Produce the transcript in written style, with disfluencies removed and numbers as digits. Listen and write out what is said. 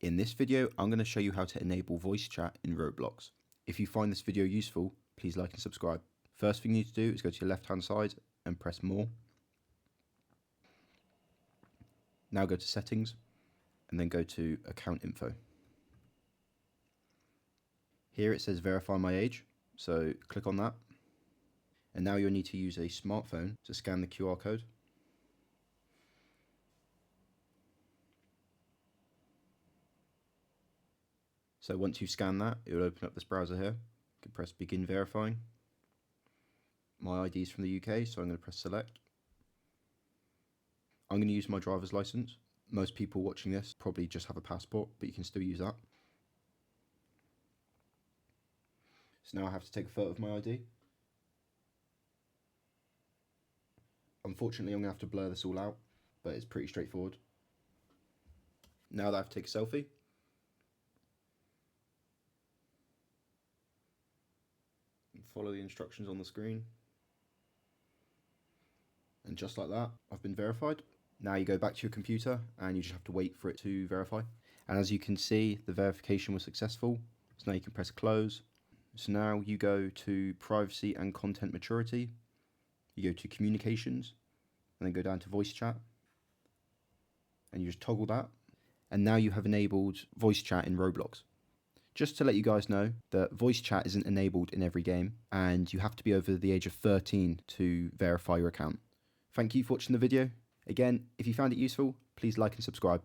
In this video, I'm going to show you how to enable voice chat in Roblox. If you find this video useful, please like and subscribe. First thing you need to do is go to your left hand side and press more. Now go to settings and then go to account info. Here it says verify my age, so click on that. And now you'll need to use a smartphone to scan the QR code. So once you scan that, it will open up this browser here. You can press begin verifying. My ID is from the UK, so I'm going to press select. I'm going to use my driver's license. Most people watching this probably just have a passport, but you can still use that. So now I have to take a photo of my ID. Unfortunately, I'm going to have to blur this all out, but it's pretty straightforward. Now that I have to take a selfie, follow the instructions on the screen. And just like that, I've been verified. Now you go back to your computer and you just have to wait for it to verify. And as you can see, the verification was successful. So now you can press close. So now you go to privacy and content maturity. You go to communications and then go down to voice chat. And you just toggle that. And now you have enabled voice chat in Roblox. Just to let you guys know that voice chat isn't enabled in every game and you have to be over the age of 13 to verify your account. Thank you for watching the video. Again, if you found it useful, please like and subscribe.